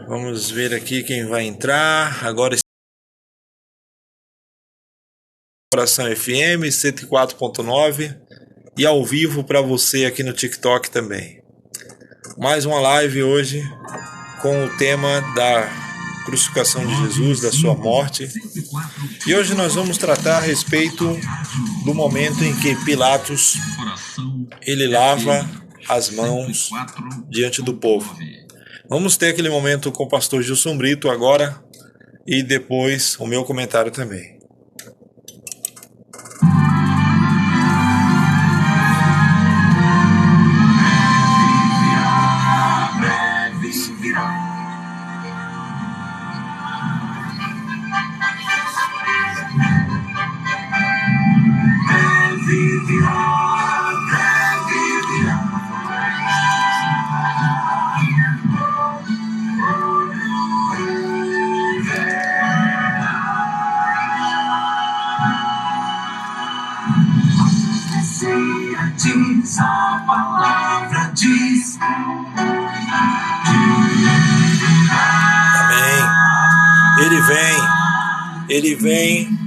Vamos ver aqui quem vai entrar. Agora Coração FM 104.9 e ao vivo para você aqui no TikTok também. Mais uma live hoje com o tema da crucificação de Jesus, da sua morte. E hoje nós vamos tratar a respeito do momento em que Pilatos ele lava as mãos diante do povo. Vamos ter aquele momento com o pastor Gilson Brito agora e depois o meu comentário também. Diz a palavra, diz. Amém. Ele vem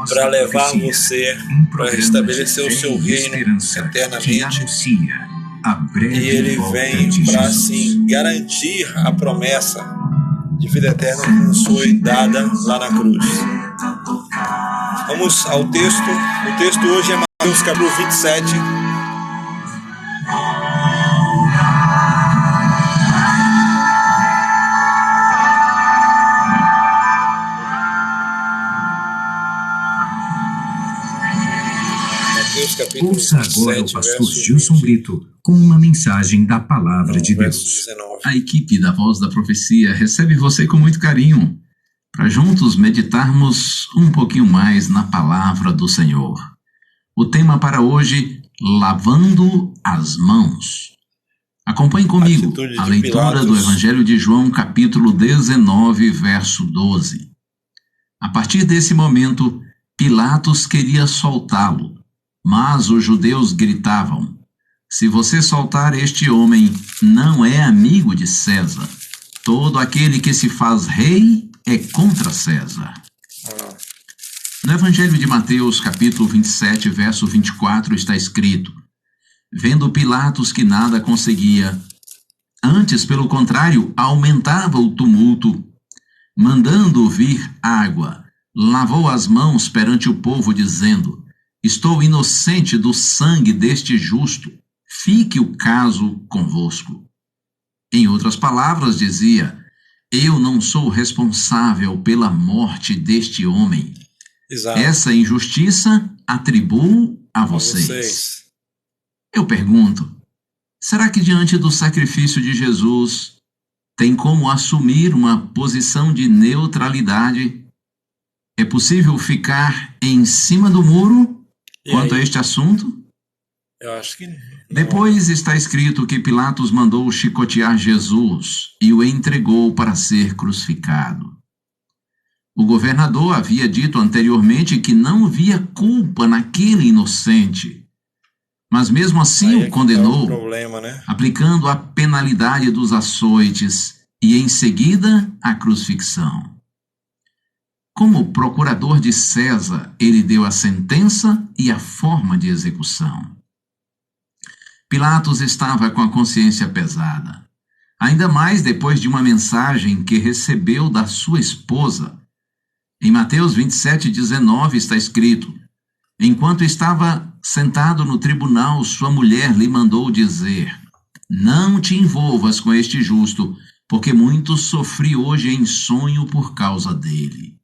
para levar você para restabelecer o seu reino eternamente. E ele vem para assim garantir a promessa de vida eterna que nos foi dada lá na cruz. Vamos ao texto. O texto hoje é Mateus capítulo 27. Mateus capítulo Ouça 27, agora o pastor Gilson Brito com uma mensagem da palavra de Deus. 19. A equipe da Voz da Profecia recebe você com muito carinho, para juntos meditarmos um pouquinho mais na palavra do Senhor. O tema para hoje, lavando as mãos. Acompanhe comigo a leitura do Evangelho de João, capítulo 19, verso 12. A partir desse momento, Pilatos queria soltá-lo, mas os judeus gritavam: se você soltar este homem, não é amigo de César. Todo aquele que se faz rei é contra César. No Evangelho de Mateus, capítulo 27, verso 24, está escrito: vendo Pilatos que nada conseguia, antes, pelo contrário, aumentava o tumulto, mandando vir água, lavou as mãos perante o povo, dizendo: estou inocente do sangue deste justo, fique o caso convosco. Em outras palavras, dizia: eu não sou responsável pela morte deste homem. Exato. Essa injustiça atribuo a vocês. Eu pergunto, será que diante do sacrifício de Jesus tem como assumir uma posição de neutralidade? É possível ficar em cima do muro quanto a este assunto? Eu acho que não. Depois está escrito que Pilatos mandou chicotear Jesus e o entregou para ser crucificado. O governador havia dito anteriormente que não via culpa naquele inocente, mas mesmo assim o condenou, aplicando a penalidade dos açoites e em seguida a crucifixão. Como procurador de César, ele deu a sentença e a forma de execução. Pilatos estava com a consciência pesada, ainda mais depois de uma mensagem que recebeu da sua esposa. Em Mateus 27, 19 está escrito: enquanto estava sentado no tribunal, sua mulher lhe mandou dizer: não te envolvas com este justo, porque muito sofri hoje em sonho por causa dele.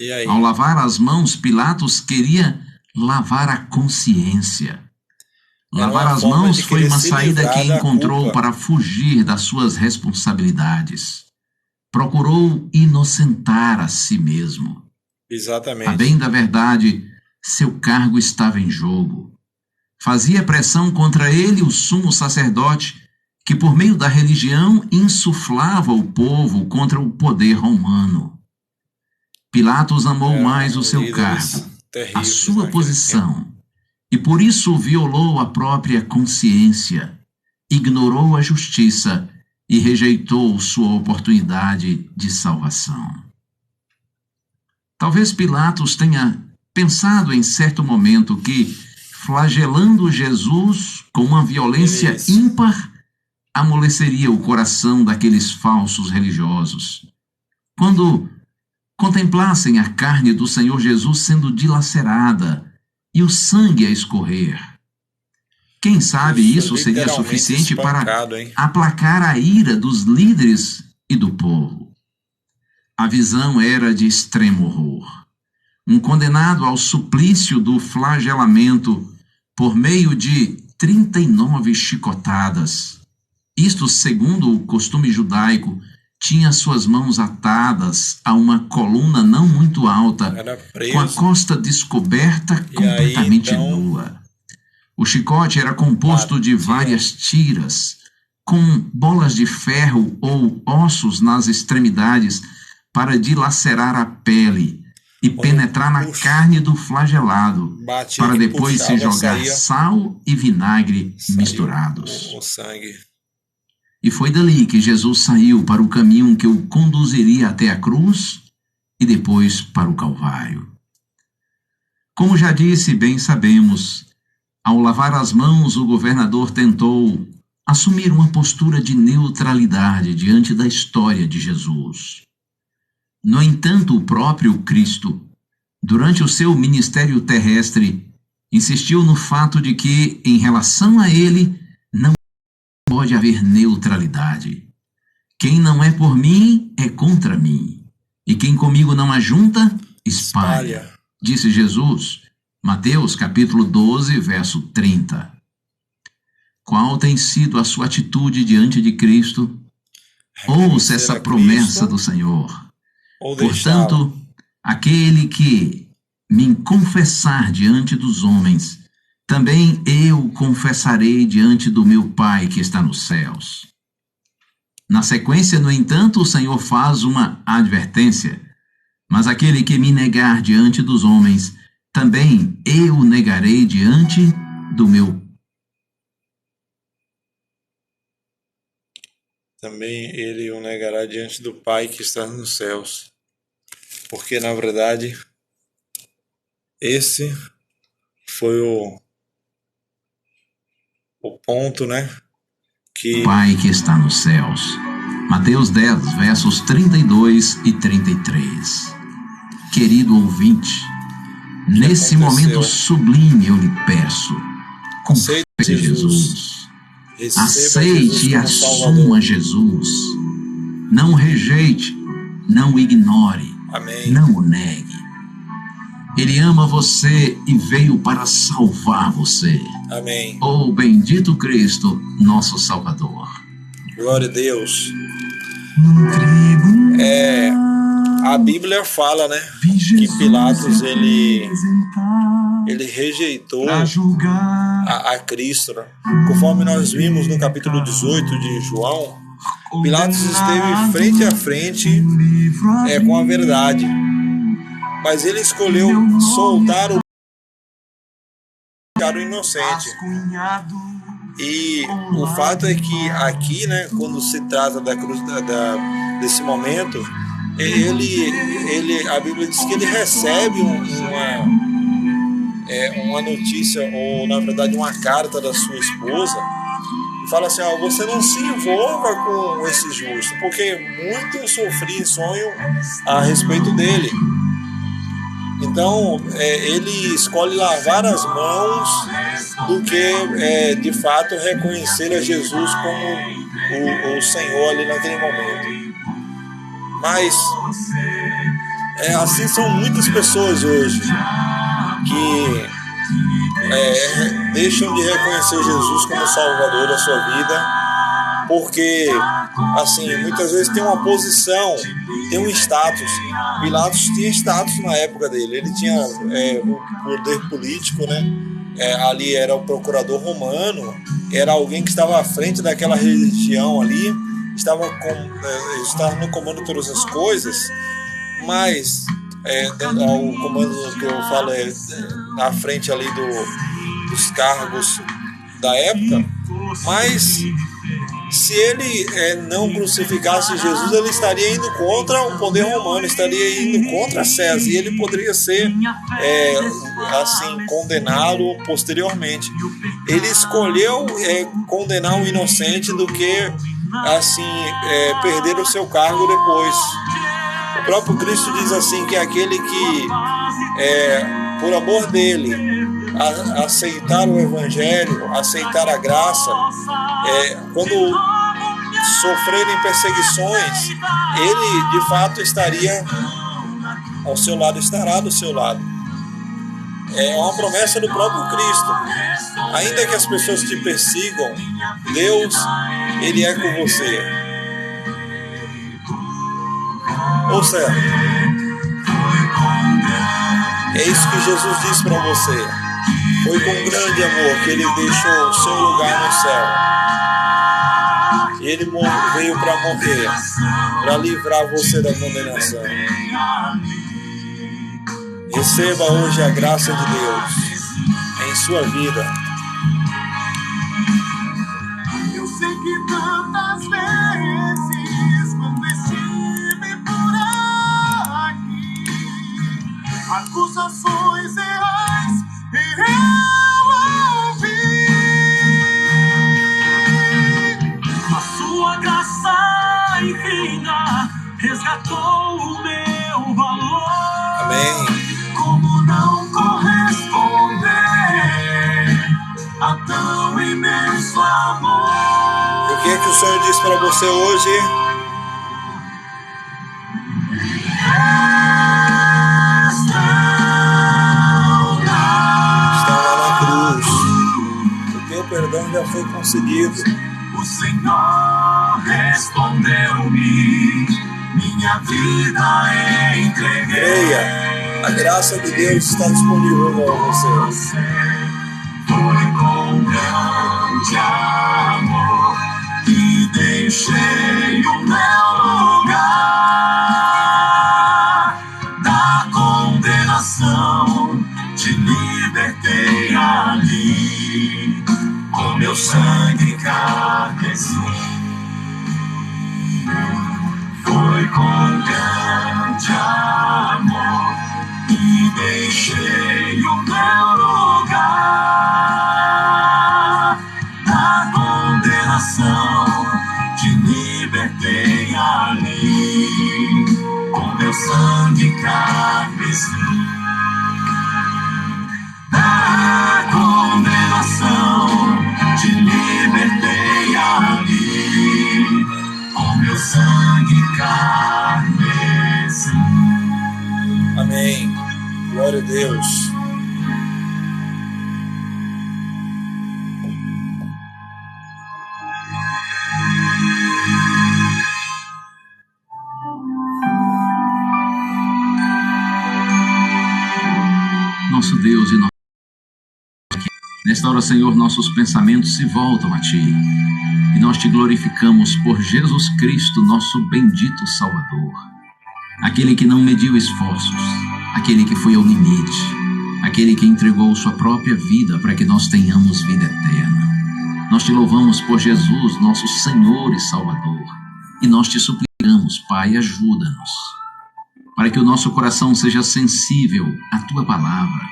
E aí? Ao lavar as mãos, Pilatos queria lavar a consciência. Lavar as mãos foi uma saída que encontrou para fugir das suas responsabilidades. Procurou inocentar a si mesmo. Exatamente. A bem da verdade, seu cargo estava em jogo. Fazia pressão contra ele o sumo sacerdote, que por meio da religião insuflava o povo contra o poder romano. Pilatos amou mais o seu cargo, a sua posição, e por isso violou a própria consciência, ignorou a justiça e rejeitou sua oportunidade de salvação. Talvez Pilatos tenha pensado em certo momento que, flagelando Jesus com uma violência ímpar, amoleceria o coração daqueles falsos religiosos. Quando contemplassem a carne do Senhor Jesus sendo dilacerada e o sangue a escorrer. Quem sabe isso seria suficiente para aplacar a ira dos líderes e do povo. A visão era de extremo horror. Um condenado ao suplício do flagelamento por meio de 39 chicotadas. Isto, segundo o costume judaico, tinha suas mãos atadas a uma coluna não muito alta, com a costa descoberta completamente nua. O chicote era composto de várias tiras, com bolas de ferro ou ossos nas extremidades para dilacerar a pele e penetrar na carne do flagelado, para depois se jogar sal e vinagre misturados. O sangue. E foi dali que Jesus saiu para o caminho que o conduziria até a cruz e depois para o Calvário. Como já disse, bem sabemos, ao lavar as mãos, o governador tentou assumir uma postura de neutralidade diante da história de Jesus. No entanto, o próprio Cristo, durante o seu ministério terrestre, insistiu no fato de que, em relação a ele, não pode haver neutralidade. Quem não é por mim é contra mim, e quem comigo não ajunta, espalha. Disse Jesus, Mateus capítulo 12, verso 30. Qual tem sido a sua atitude diante de Cristo? Ouça essa promessa do Senhor. Portanto, aquele que me confessar diante dos homens, também eu confessarei diante do meu Pai que está nos céus. Na sequência, no entanto, o Senhor faz uma advertência. Mas aquele que me negar diante dos homens, também eu negarei diante do meu. Também ele o negará diante do Pai que está nos céus. Porque, na verdade, esse foi o ponto, né? Que... Pai que está nos céus. Mateus 10, versos 32 e 33. Querido ouvinte, nesse momento sublime eu lhe peço, confesse Jesus. Aceite e assuma Jesus. Não rejeite, não ignore, Amém. Não o negue. Ele ama você e veio para salvar você. Amém. Oh, bendito Cristo, nosso Salvador. Glória a Deus. A Bíblia fala, né, que Pilatos ele rejeitou a Cristo, né? Conforme nós vimos no capítulo 18 de João, Pilatos esteve frente a frente com a verdade, mas ele escolheu soltar o inocente. E o fato é que aqui, né, quando se trata da cruz, desse momento, a Bíblia diz que ele recebe uma notícia, ou na verdade uma carta da sua esposa, e fala assim: você não se envolva com esse justo, porque muito eu sofri em sonho a respeito dele. Então ele escolhe lavar as mãos do que de fato reconhecer a Jesus como o Senhor ali naquele momento. Mas assim são muitas pessoas hoje que deixam de reconhecer Jesus como Salvador da sua vida, porque assim, muitas vezes tem uma posição, tem um status. Pilatos tinha status na época dele, ele tinha o poder político, né? Ali era o procurador romano, era alguém que estava à frente daquela região ali, estava no comando de todas as coisas, mas o comando que eu falo na frente ali dos cargos da época. Mas se ele não crucificasse Jesus, ele estaria indo contra o poder romano, estaria indo contra César, e ele poderia ser assim condená-lo posteriormente. Ele escolheu condenar o inocente do que assim perder o seu cargo depois. O próprio Cristo diz assim que aquele que por amor dele aceitar o Evangelho, aceitar a graça, quando sofrerem perseguições, ele de fato estaria ao seu lado, estará do seu lado. É uma promessa do próprio Cristo. Ainda que as pessoas te persigam, Deus, ele é com você. Ou seja, é isso que Jesus diz para você. Foi com grande amor que ele deixou o seu lugar no céu. Ele veio para morrer, para livrar você da condenação. Receba hoje a graça de Deus em sua vida. Eu sei que tantas vezes, quando estive por aqui, acusações reais eu ouvi, mas sua graça infinita resgatou o meu valor. Amém. Como não corresponder a tão imenso amor? O que é que o Senhor diz para você hoje? Está lá na cruz. O teu perdão já foi concedido. O Senhor respondeu-me, minha vida entreguei. Creia. A graça de Deus está disponível para você. Foi com grande amor que deixei o meu lugar da condenação, te libertei ali, com meu sangue carmesí. Foi com grande amor e deixei o meu lugar da condenação, te libertei ali, com meu sangue carmesí. Da condenação, te libertei ali, com meu sangue carmesí. Amém. Glória a Deus. Nosso Deus e nosso nesta hora, Senhor, nossos pensamentos se voltam a Ti e nós Te glorificamos por Jesus Cristo, nosso bendito Salvador, aquele que não mediu esforços, aquele que foi ao limite, aquele que entregou sua própria vida para que nós tenhamos vida eterna. Nós Te louvamos por Jesus, nosso Senhor e Salvador, e nós Te suplicamos, Pai, ajuda-nos, para que o nosso coração seja sensível à Tua palavra,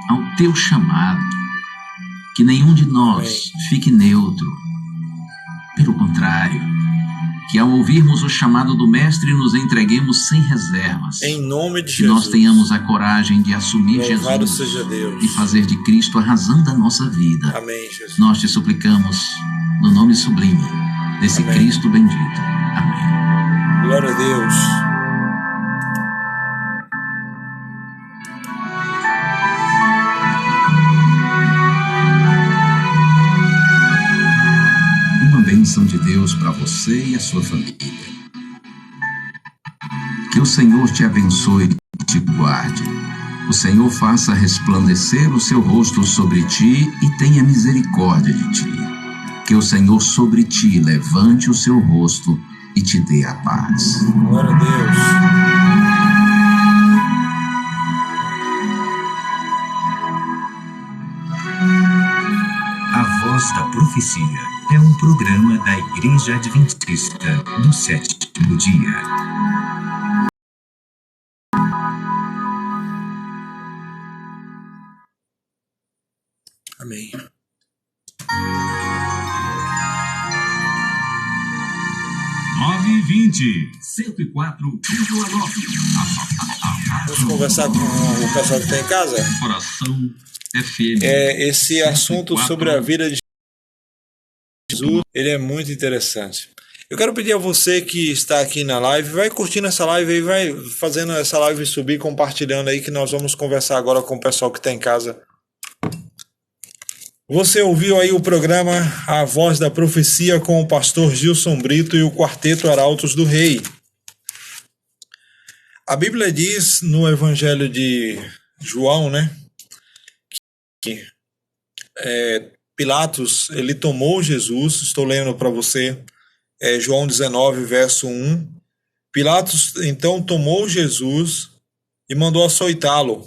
ao Teu chamado, que nenhum de nós fique neutro. Pelo contrário, que ao ouvirmos o chamado do Mestre nos entreguemos sem reservas. Em nome de que Jesus. nós tenhamos a coragem de assumir Louvado Jesus seja Deus. e fazer de Cristo a razão da nossa vida. Amém, Jesus. Nós Te suplicamos no nome sublime desse Amém. Cristo bendito. Amém. Glória a Deus. Bênção de Deus para você e a sua família. Que o Senhor te abençoe e te guarde. O Senhor faça resplandecer o seu rosto sobre ti e tenha misericórdia de ti. Que o Senhor sobre ti levante o seu rosto e te dê a paz. Glória a Deus. A voz da profecia. é um programa da Igreja Adventista do Sétimo Dia. Amém. (9h20) 104,9. Vamos conversar com o pessoal que está em casa? Coração FM. Esse assunto sobre a vida de Jesus, ele é muito interessante. Eu quero pedir a você que está aqui na live, vai curtindo essa live aí, vai fazendo essa live subir, compartilhando aí, que nós vamos conversar agora com o pessoal que está em casa. Você ouviu aí o programa A Voz da Profecia com o pastor Gilson Brito e o Quarteto Arautos do Rei. A Bíblia diz no Evangelho de João, né, que Pilatos, ele tomou Jesus, estou lendo para você, João 19, verso 1. Pilatos, então, tomou Jesus e mandou açoitá-lo.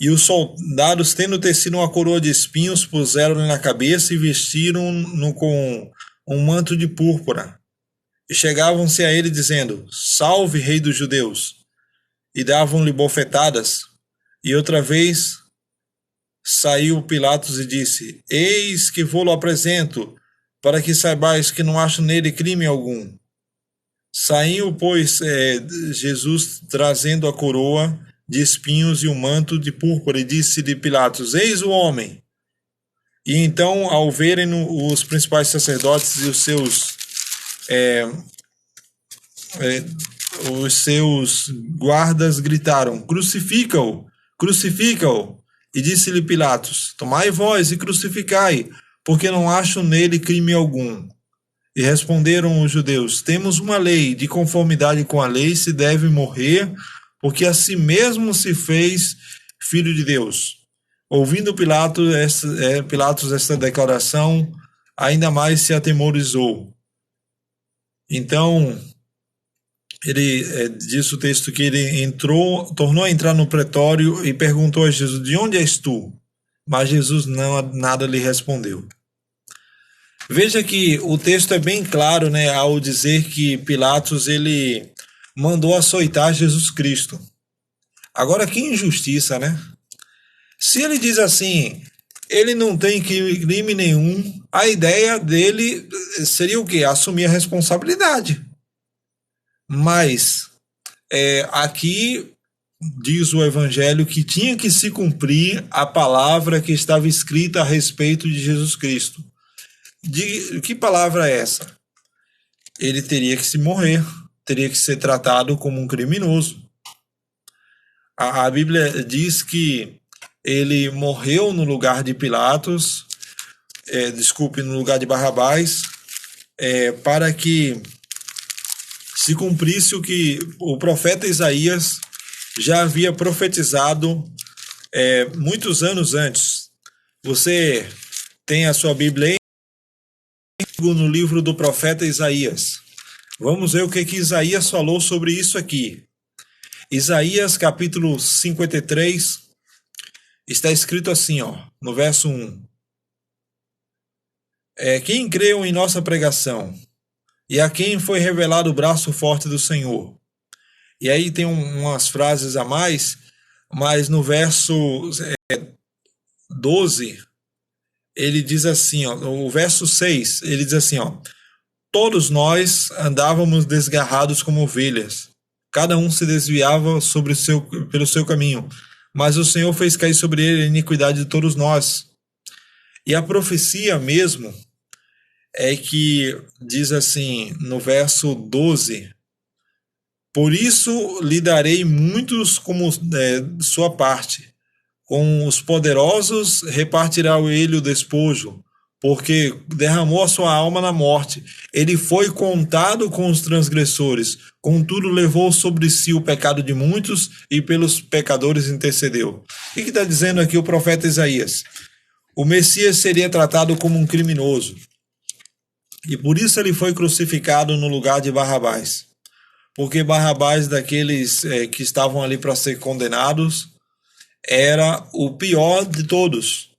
E os soldados, tendo tecido uma coroa de espinhos, puseram-lhe na cabeça e vestiram-no com um manto de púrpura. E chegavam-se a ele, dizendo: Salve, Rei dos Judeus! E davam-lhe bofetadas. E outra vez saiu Pilatos e disse: Eis que vou-lo apresento, para que saibais que não acho nele crime algum. Saiu, pois, Jesus trazendo a coroa de espinhos e o manto de púrpura, e disse-lhe Pilatos: Eis o homem. E então, ao verem os principais sacerdotes e os seus guardas gritaram: Crucifica-o, crucifica-o. E disse-lhe Pilatos: Tomai vós e crucificai, porque não acho nele crime algum. E responderam os judeus: Temos uma lei, de conformidade com a lei se deve morrer, porque a si mesmo se fez filho de Deus. Ouvindo Pilatos esta declaração, ainda mais se atemorizou. Então, diz o texto que ele tornou a entrar no pretório e perguntou a Jesus: De onde és tu? Mas Jesus nada lhe respondeu. Veja que o texto é bem claro, né, ao dizer que Pilatos ele mandou açoitar Jesus Cristo. Agora, que injustiça, né? Se ele diz assim, ele não tem crime nenhum, a ideia dele seria o quê? Assumir a responsabilidade. Mas aqui diz o Evangelho que tinha que se cumprir a palavra que estava escrita a respeito de Jesus Cristo. Que palavra é essa? Ele teria que se morrer, teria que ser tratado como um criminoso. A Bíblia diz que ele morreu no lugar de Pilatos, no lugar de Barrabás, para que se cumprisse o que o profeta Isaías já havia profetizado muitos anos antes. Você tem a sua Bíblia aí no livro do profeta Isaías. Vamos ver o que Isaías falou sobre isso aqui. Isaías capítulo 53, está escrito assim, no verso 1. Quem creu em nossa pregação, e a quem foi revelado o braço forte do Senhor. E aí tem umas frases a mais, mas no verso 12, ele diz assim, o verso 6, ele diz assim, todos nós andávamos desgarrados como ovelhas, cada um se desviava pelo seu caminho, mas o Senhor fez cair sobre ele a iniquidade de todos nós. E a profecia mesmo é que diz assim, no verso 12, por isso lhe darei muitos como sua parte, com os poderosos repartirá ele o despojo, porque derramou a sua alma na morte. Ele foi contado com os transgressores, contudo levou sobre si o pecado de muitos e pelos pecadores intercedeu. O que está dizendo aqui o profeta Isaías? O Messias seria tratado como um criminoso, e por isso ele foi crucificado no lugar de Barrabás, porque Barrabás, daqueles que estavam ali para ser condenados, era o pior de todos.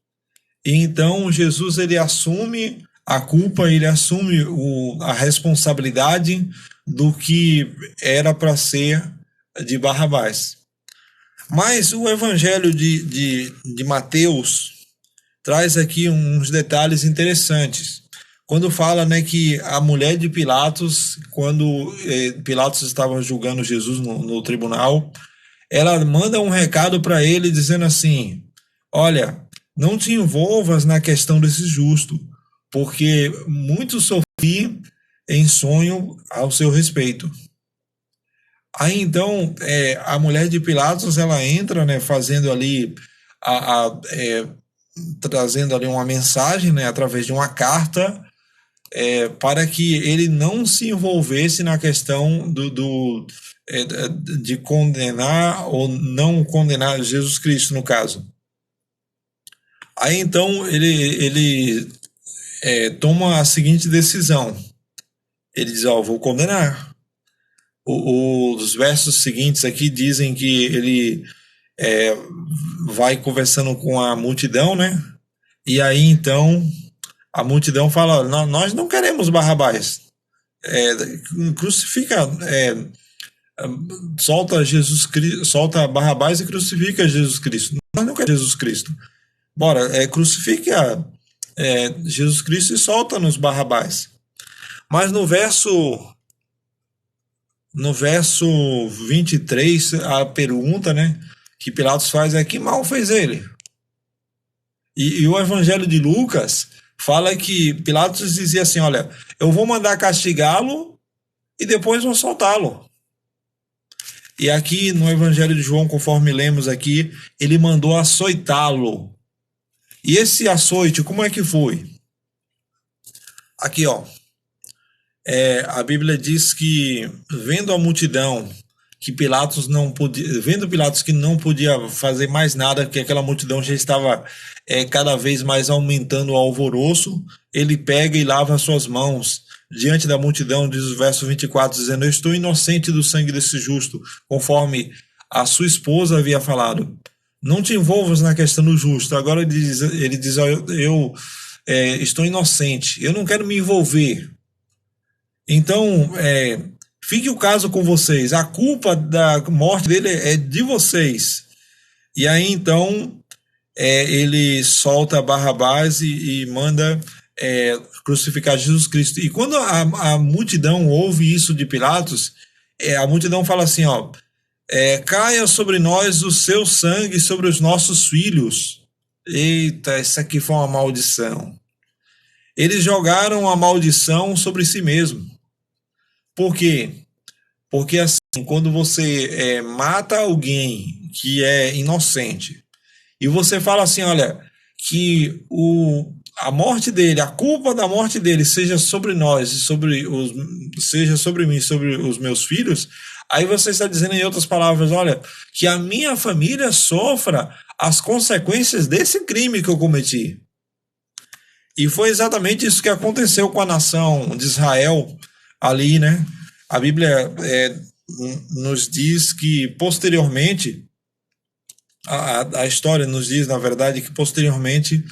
E então Jesus ele assume a culpa, ele assume a responsabilidade do que era para ser de Barrabás. Mas o Evangelho de Mateus traz aqui uns detalhes interessantes. Quando fala, né, que a mulher de Pilatos, quando Pilatos estava julgando Jesus no tribunal, ela manda um recado para ele dizendo assim: olha, não te envolvas na questão desse justo, porque muito sofri em sonho ao seu respeito. Aí então a mulher de Pilatos, ela entra, né, fazendo ali trazendo ali uma mensagem, né, através de uma carta, para que ele não se envolvesse na questão de condenar ou não condenar Jesus Cristo, no caso. Aí então ele toma a seguinte decisão. Ele diz: vou condenar. Os versos seguintes aqui dizem que ele vai conversando com a multidão, né? E aí então a multidão fala: nós não queremos Barrabás, crucifica, solta Barrabás e crucifica Jesus Cristo. Nós não queremos Jesus Cristo. Bora, crucifica Jesus Cristo e solta-nos Barrabás. Mas no verso 23, a pergunta, né, que Pilatos faz é: que mal fez ele? E o Evangelho de Lucas fala que Pilatos dizia assim: olha, eu vou mandar castigá-lo e depois vou soltá-lo. E aqui no Evangelho de João, conforme lemos aqui, ele mandou açoitá-lo. E esse açoite, como é que foi? Aqui, a Bíblia diz que, vendo a multidão, que Pilatos não podia, vendo Pilatos que não podia fazer mais nada, que aquela multidão já estava cada vez mais aumentando o alvoroço, ele pega e lava as suas mãos diante da multidão, diz o verso 24, dizendo: eu estou inocente do sangue desse justo, conforme a sua esposa havia falado. Não te envolvas na questão do justo. Agora ele diz eu estou inocente, eu não quero me envolver. Então, fique o caso com vocês, a culpa da morte dele é de vocês. E aí então ele solta Barrabás e manda crucificar Jesus Cristo. E quando a multidão ouve isso de Pilatos, a multidão fala assim: caia sobre nós o seu sangue, sobre os nossos filhos. Eita, isso aqui foi uma maldição. Eles jogaram a maldição sobre si mesmo. Por quê? Porque assim, quando você mata alguém que é inocente, e você fala assim: olha, que a morte dele, a culpa da morte dele seja sobre nós, seja sobre mim, sobre os meus filhos, aí você está dizendo, em outras palavras, olha, que a minha família sofra as consequências desse crime que eu cometi. E foi exatamente isso que aconteceu com a nação de Israel ali, né? A Bíblia nos diz que posteriormente, a história nos diz, na verdade, que posteriormente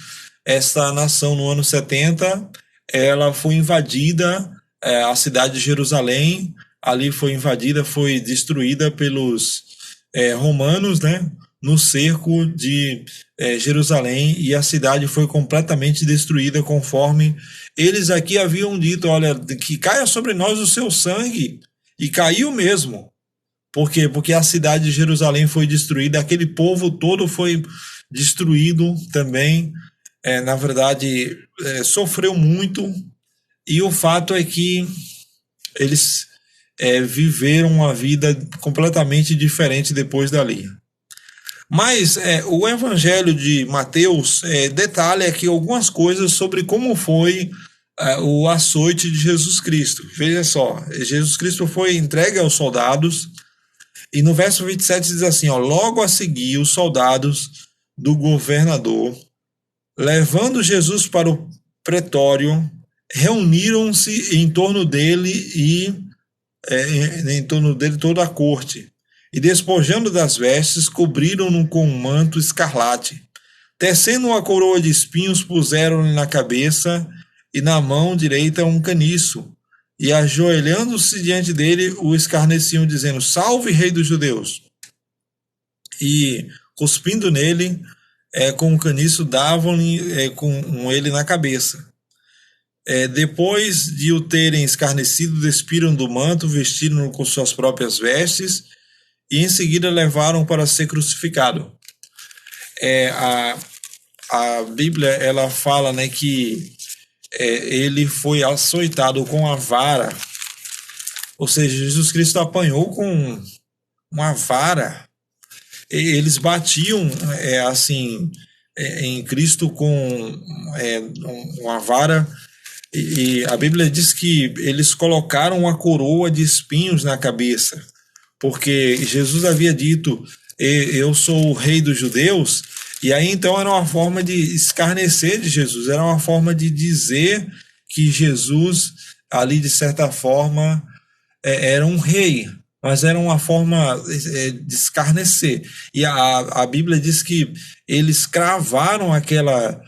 essa nação, no ano 70, ela foi invadida, a cidade de Jerusalém, ali foi invadida, foi destruída pelos romanos, né, no cerco de Jerusalém, e a cidade foi completamente destruída, conforme eles aqui haviam dito: olha, que caia sobre nós o seu sangue, e caiu mesmo. Por quê? Porque a cidade de Jerusalém foi destruída, aquele povo todo foi destruído também, na verdade, sofreu muito, e o fato é que eles viveram uma vida completamente diferente depois dali. Mas o Evangelho de Mateus detalha aqui algumas coisas sobre como foi o açoite de Jesus Cristo. Veja só, Jesus Cristo foi entregue aos soldados, e no verso 27 diz assim: logo a seguir os soldados do governador, levando Jesus para o pretório, reuniram-se em torno dele em torno dele toda a corte, e despojando das vestes, cobriram-no com um manto escarlate. Tecendo uma coroa de espinhos, puseram-lhe na cabeça e na mão direita um caniço. E ajoelhando-se diante dele, o escarneciam, dizendo: Salve, Rei dos Judeus! E cuspindo nele, com o caniço, davam-lhe com ele na cabeça. Depois de o terem escarnecido, despiram do manto, vestiram-no com suas próprias vestes, e em seguida levaram para ser crucificado. A Bíblia, ela fala, né, que ele foi açoitado com a vara, ou seja, Jesus Cristo apanhou com uma vara. Eles batiam em Cristo com uma vara, e a Bíblia diz que eles colocaram uma coroa de espinhos na cabeça, porque Jesus havia dito: eu sou o Rei dos Judeus. E aí então era uma forma de escarnecer de Jesus, era uma forma de dizer que Jesus ali, de certa forma, era um rei, mas era uma forma de escarnecer. E a Bíblia diz que eles cravaram aquela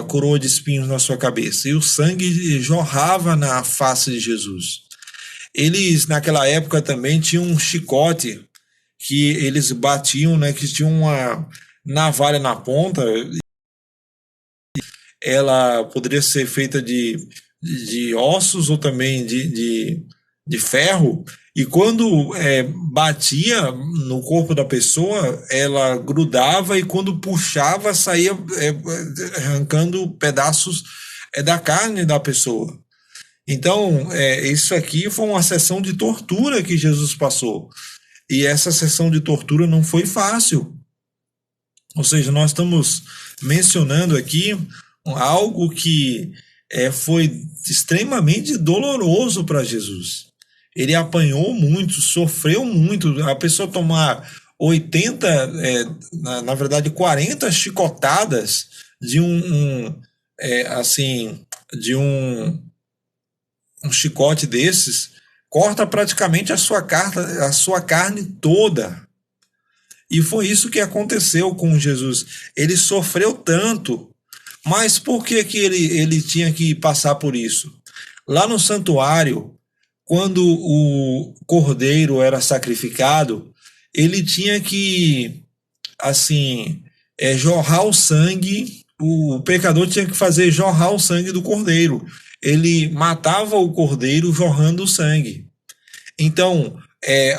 coroa de espinhos na sua cabeça, e o sangue jorrava na face de Jesus. Eles, naquela época, também tinham um chicote que eles batiam, né, que tinha uma navalha na ponta. Ela poderia ser feita de ossos ou também de ferro, e quando batia no corpo da pessoa, ela grudava, e quando puxava, saía arrancando pedaços da carne da pessoa. Então, isso aqui foi uma sessão de tortura que Jesus passou. E essa sessão de tortura não foi fácil. Ou seja, nós estamos mencionando aqui algo que foi extremamente doloroso para Jesus. Ele apanhou muito, sofreu muito. A pessoa tomar 80, na verdade 40 chicotadas de um chicote desses, corta praticamente a sua carne toda. E foi isso que aconteceu com Jesus. Ele sofreu tanto, mas por que ele tinha que passar por isso? Lá no santuário, quando o cordeiro era sacrificado, ele tinha que, jorrar o sangue. O pecador tinha que fazer jorrar o sangue do cordeiro. Ele matava o cordeiro jorrando o sangue. Então,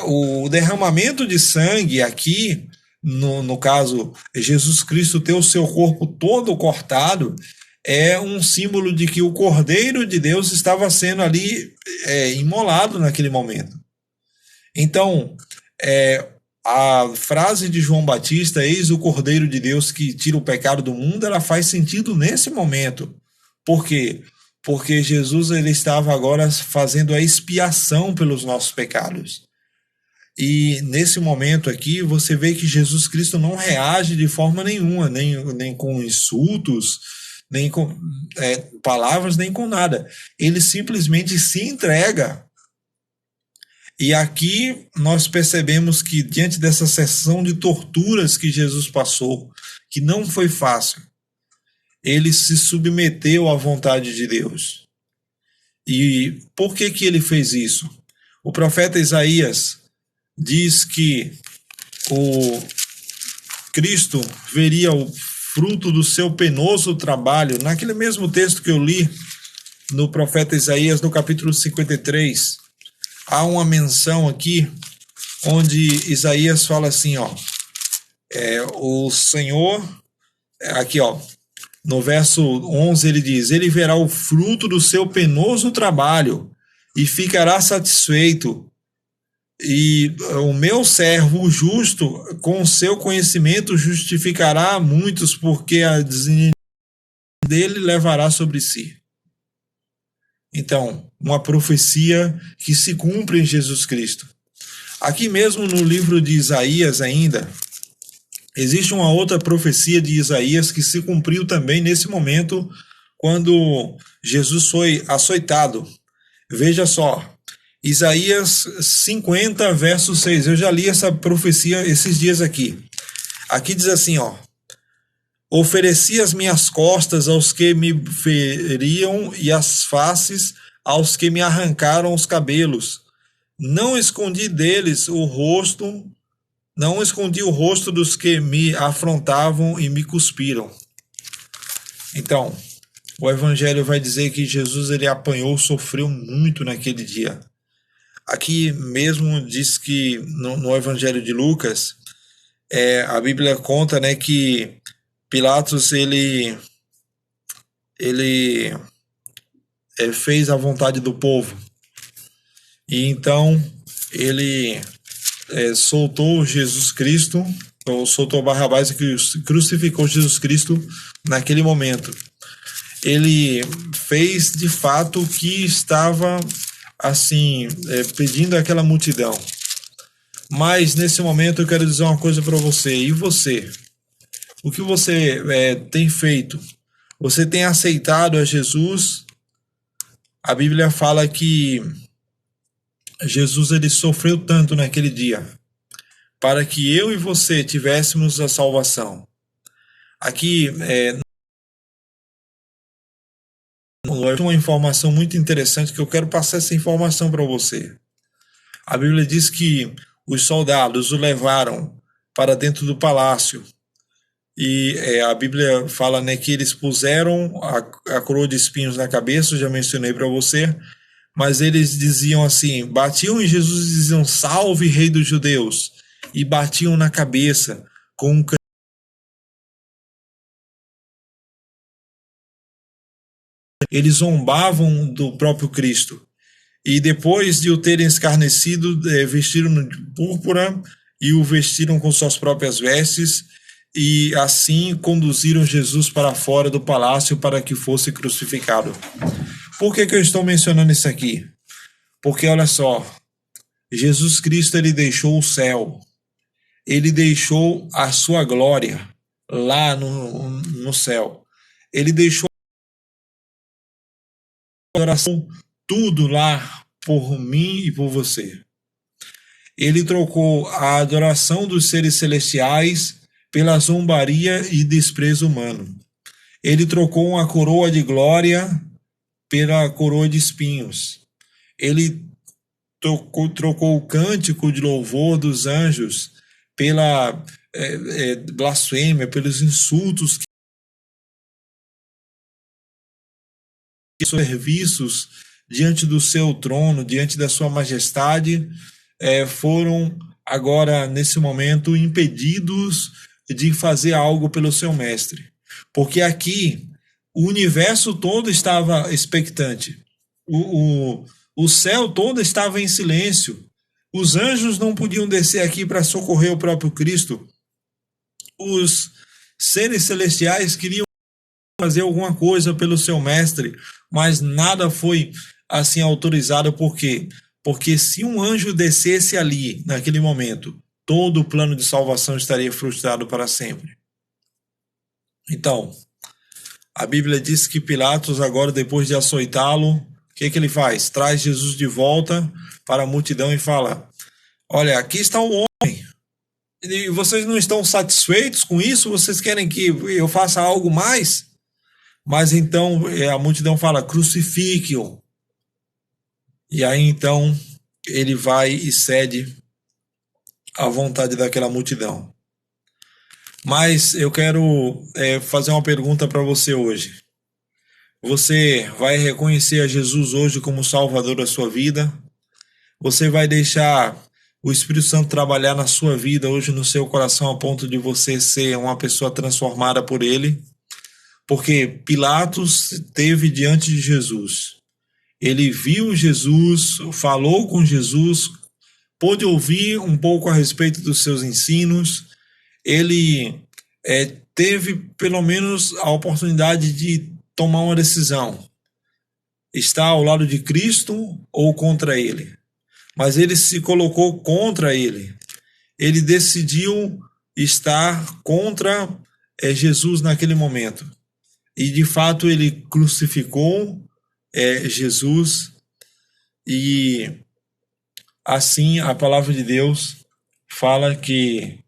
o derramamento de sangue aqui, no caso, Jesus Cristo ter o seu corpo todo cortado, é um símbolo de que o Cordeiro de Deus estava sendo ali imolado naquele momento. Então, a frase de João Batista, eis o Cordeiro de Deus que tira o pecado do mundo, ela faz sentido nesse momento. Por quê? Porque Jesus, ele estava agora fazendo a expiação pelos nossos pecados. E nesse momento aqui, você vê que Jesus Cristo não reage de forma nenhuma, nem com insultos, nem com palavras, nem com nada. Ele simplesmente se entrega. E aqui nós percebemos que, diante dessa sessão de torturas que Jesus passou, que não foi fácil, ele se submeteu à vontade de Deus. E por que ele fez isso? O profeta Isaías diz que o Cristo veria o fruto do seu penoso trabalho. Naquele mesmo texto que eu li no profeta Isaías, no capítulo 53, há uma menção aqui onde Isaías fala assim, o Senhor, aqui no verso 11 ele diz: ele verá o fruto do seu penoso trabalho e ficará satisfeito. E o meu servo, o justo, com o seu conhecimento justificará muitos, porque a desigualdade dele levará sobre si. Então, uma profecia que se cumpre em Jesus Cristo. Aqui mesmo no livro de Isaías ainda, existe uma outra profecia de Isaías que se cumpriu também nesse momento, quando Jesus foi açoitado. Veja só, Isaías 50, verso 6. Eu já li essa profecia esses dias aqui. Aqui diz assim, Ofereci as minhas costas aos que me feriam e as faces aos que me arrancaram os cabelos. Não escondi deles o rosto, não escondi o rosto dos que me afrontavam e me cuspiram. Então, o Evangelho vai dizer que Jesus ele apanhou, sofreu muito naquele dia. Aqui mesmo diz que no Evangelho de Lucas, a Bíblia conta, né, que Pilatos ele fez a vontade do povo. E então ele soltou Jesus Cristo, ou soltou Barrabás e crucificou Jesus Cristo naquele momento. Ele fez de fato o que estava assim pedindo àquela multidão. Mas nesse momento eu quero dizer uma coisa para você. E você? O que você tem feito? Você tem aceitado a Jesus? A Bíblia fala que Jesus ele sofreu tanto naquele dia para que eu e você tivéssemos a salvação. Aqui uma informação muito interessante que eu quero passar essa informação para você. A Bíblia diz que os soldados o levaram para dentro do palácio e a Bíblia fala, né, que eles puseram a coroa de espinhos na cabeça, eu já mencionei para você, mas eles diziam assim, batiam em Jesus e diziam, salve rei dos judeus, e batiam na cabeça com um canhão. Eles zombavam do próprio Cristo. E depois de o terem escarnecido, vestiram-no de púrpura e o vestiram com suas próprias vestes, e assim conduziram Jesus para fora do palácio para que fosse crucificado. Por que eu estou mencionando isso aqui? Porque olha só, Jesus Cristo ele deixou o céu, ele deixou a sua glória lá no céu, ele deixou a adoração, tudo lá por mim e por você. Ele trocou a adoração dos seres celestiais pela zombaria e desprezo humano. Ele trocou uma coroa de glória pela coroa de espinhos. Ele trocou o cântico de louvor dos anjos pela blasfêmia, pelos insultos, serviços diante do seu trono, diante da sua majestade, foram agora, nesse momento, impedidos de fazer algo pelo seu mestre. Porque aqui, o universo todo estava expectante. O céu todo estava em silêncio. Os anjos não podiam descer aqui para socorrer o próprio Cristo. Os seres celestiais queriam fazer alguma coisa pelo seu mestre, mas nada foi assim autorizado. Por quê? Porque se um anjo descesse ali, naquele momento, todo o plano de salvação estaria frustrado para sempre. Então, a Bíblia diz que Pilatos agora, depois de açoitá-lo, o que ele faz? Traz Jesus de volta para a multidão e fala, olha, aqui está o homem, e vocês não estão satisfeitos com isso? Vocês querem que eu faça algo mais? Mas então a multidão fala, crucifique-o. E aí então ele vai e cede à vontade daquela multidão. Mas eu quero fazer uma pergunta para você hoje. Você vai reconhecer a Jesus hoje como Salvador da sua vida? Você vai deixar o Espírito Santo trabalhar na sua vida hoje, no seu coração, a ponto de você ser uma pessoa transformada por Ele? Porque Pilatos esteve diante de Jesus. Ele viu Jesus, falou com Jesus, pôde ouvir um pouco a respeito dos seus ensinos. Ele teve pelo menos a oportunidade de tomar uma decisão. Está ao lado de Cristo ou contra Ele? Mas ele se colocou contra Ele. Ele decidiu estar contra Jesus naquele momento. E de fato ele crucificou Jesus, e assim a palavra de Deus fala que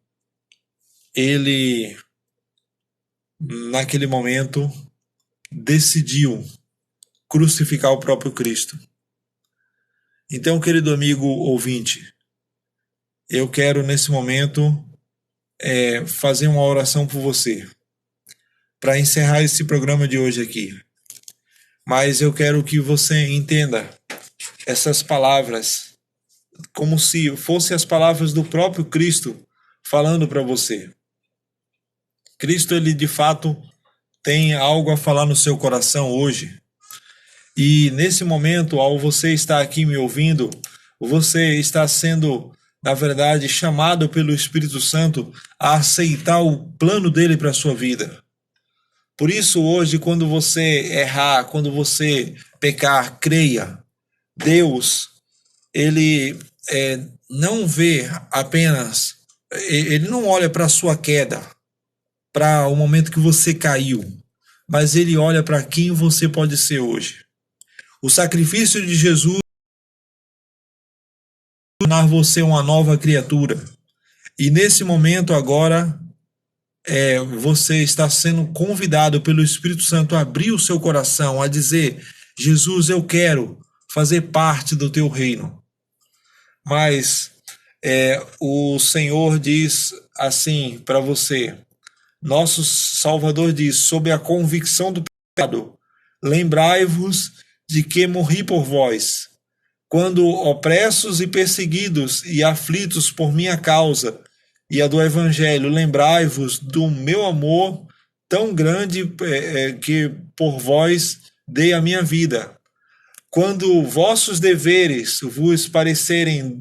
ele naquele momento, decidiu crucificar o próprio Cristo. Então, querido amigo ouvinte, eu quero nesse momento fazer uma oração por você, para encerrar esse programa de hoje aqui. Mas eu quero que você entenda essas palavras como se fossem as palavras do próprio Cristo falando para você. Cristo, ele de fato tem algo a falar no seu coração hoje. E nesse momento, ao você estar aqui me ouvindo, você está sendo, na verdade, chamado pelo Espírito Santo a aceitar o plano dele para a sua vida. Por isso, hoje, quando você errar, quando você pecar, creia. Deus, ele não vê apenas, ele não olha para a sua queda, para o momento que você caiu, mas ele olha para quem você pode ser hoje. O sacrifício de Jesus tornar você uma nova criatura. E nesse momento agora, você está sendo convidado pelo Espírito Santo a abrir o seu coração, a dizer: Jesus, eu quero fazer parte do teu reino. Mas o Senhor diz assim para você, nosso Salvador diz: sob a convicção do pecado, lembrai-vos de que morri por vós, quando opressos e perseguidos e aflitos por minha causa e a do Evangelho, lembrai-vos do meu amor tão grande que por vós dei a minha vida. Quando vossos deveres vos parecerem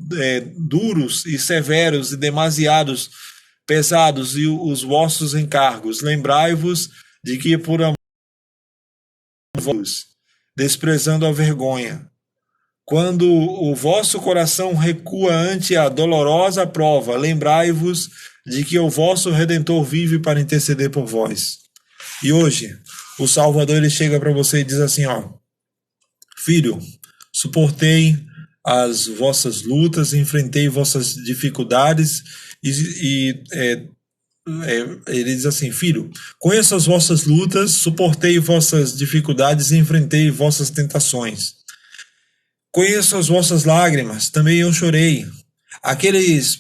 duros e severos e demasiados pesados e os vossos encargos, lembrai-vos de que por amor vos, desprezando a vergonha. Quando o vosso coração recua ante a dolorosa prova, lembrai-vos de que o vosso Redentor vive para interceder por vós. E hoje, o Salvador, ele chega para você e diz assim, filho, suportei as vossas lutas, enfrentei vossas dificuldades ele diz assim, filho, conheço as vossas lutas, suportei vossas dificuldades e enfrentei vossas tentações. Conheço as vossas lágrimas, também eu chorei. Aqueles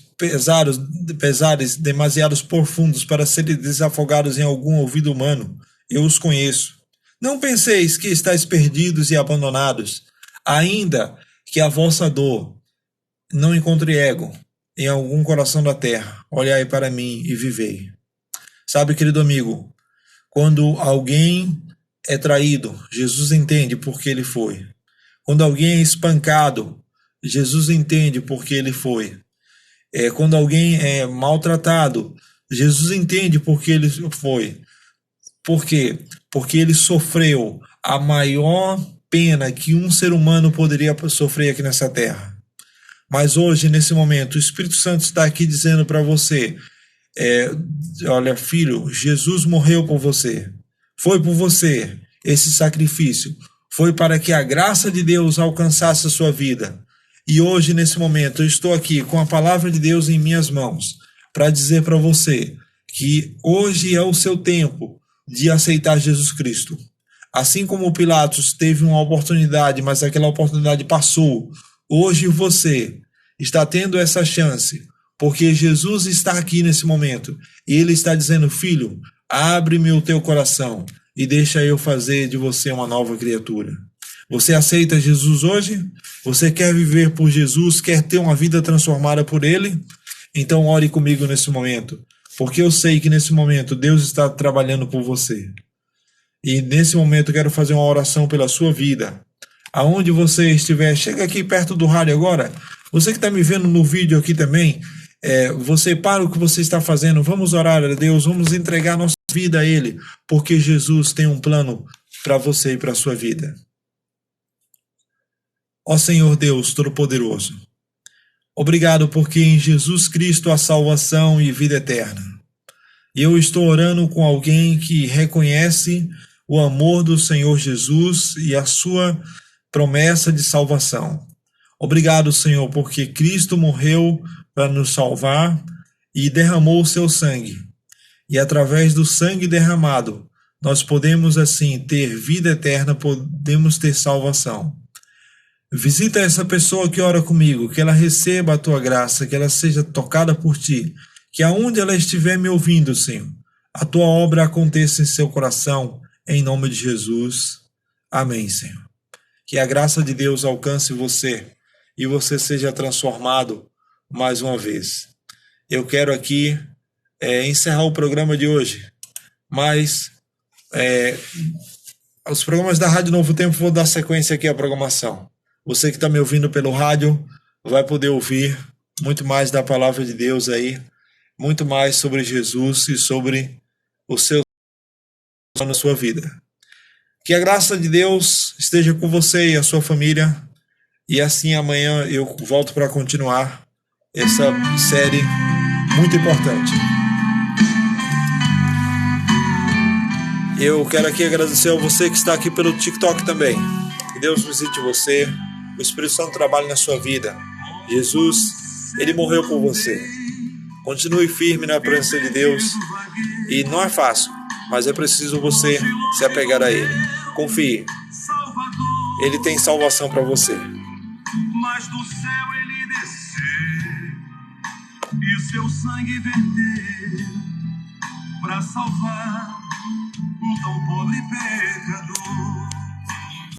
pesares demasiados profundos para serem desafogados em algum ouvido humano, eu os conheço. Não penseis que estáis perdidos e abandonados, ainda que a vossa dor não encontre ego em algum coração da terra. Olhai para mim e vivei. Sabe, querido amigo, quando alguém é traído, Jesus entende por que ele foi. Quando alguém é espancado, Jesus entende por que ele foi. Quando alguém é maltratado, Jesus entende por que ele foi. Por quê? Porque ele sofreu a maior pena que um ser humano poderia sofrer aqui nessa terra. Mas hoje, nesse momento, o Espírito Santo está aqui dizendo para você, olha, filho, Jesus morreu por você. Foi por você esse sacrifício. Foi para que a graça de Deus alcançasse a sua vida. E hoje, nesse momento, eu estou aqui com a palavra de Deus em minhas mãos para dizer para você que hoje é o seu tempo de aceitar Jesus Cristo. Assim como Pilatos teve uma oportunidade, mas aquela oportunidade passou, hoje você está tendo essa chance, porque Jesus está aqui nesse momento e ele está dizendo, filho, abre-me o teu coração e deixa eu fazer de você uma nova criatura. Você aceita Jesus hoje? Você quer viver por Jesus? Quer ter uma vida transformada por ele? Então ore comigo nesse momento, porque eu sei que nesse momento Deus está trabalhando por você. E nesse momento eu quero fazer uma oração pela sua vida. Aonde você estiver, chega aqui perto do rádio agora. Você que está me vendo no vídeo aqui também, você para o que você está fazendo, vamos orar a Deus, vamos entregar nossa vida a Ele, porque Jesus tem um plano para você e para a sua vida. Ó Senhor Deus Todo-Poderoso, obrigado porque em Jesus Cristo há salvação e vida eterna. E eu estou orando com alguém que reconhece o amor do Senhor Jesus e a sua promessa de salvação. Obrigado, Senhor, porque Cristo morreu para nos salvar e derramou o seu sangue. E através do sangue derramado, nós podemos assim ter vida eterna, podemos ter salvação. Visita essa pessoa que ora comigo, que ela receba a tua graça, que ela seja tocada por ti, que aonde ela estiver me ouvindo, Senhor, a tua obra aconteça em seu coração, em nome de Jesus. Amém, Senhor. Que a graça de Deus alcance você e você seja transformado mais uma vez. Eu quero aqui encerrar o programa de hoje, mas os programas da Rádio Novo Tempo, vou dar sequência aqui à programação. Você que está me ouvindo pelo rádio vai poder ouvir muito mais da palavra de Deus aí, muito mais sobre Jesus e sobre o seu na sua vida. Que a graça de Deus esteja com você e a sua família, e assim amanhã eu volto para continuar essa série muito importante. Eu quero aqui agradecer a você que está aqui pelo TikTok também. Que Deus visite você, o Espírito Santo trabalhe na sua vida. Jesus, Ele morreu por você. Continue firme na presença de Deus. E não é fácil, mas é preciso você se apegar a Ele. Confie. Ele tem salvação para você. Mas do céu ele desceu e seu sangue verteu para salvar um tão pobre pecador.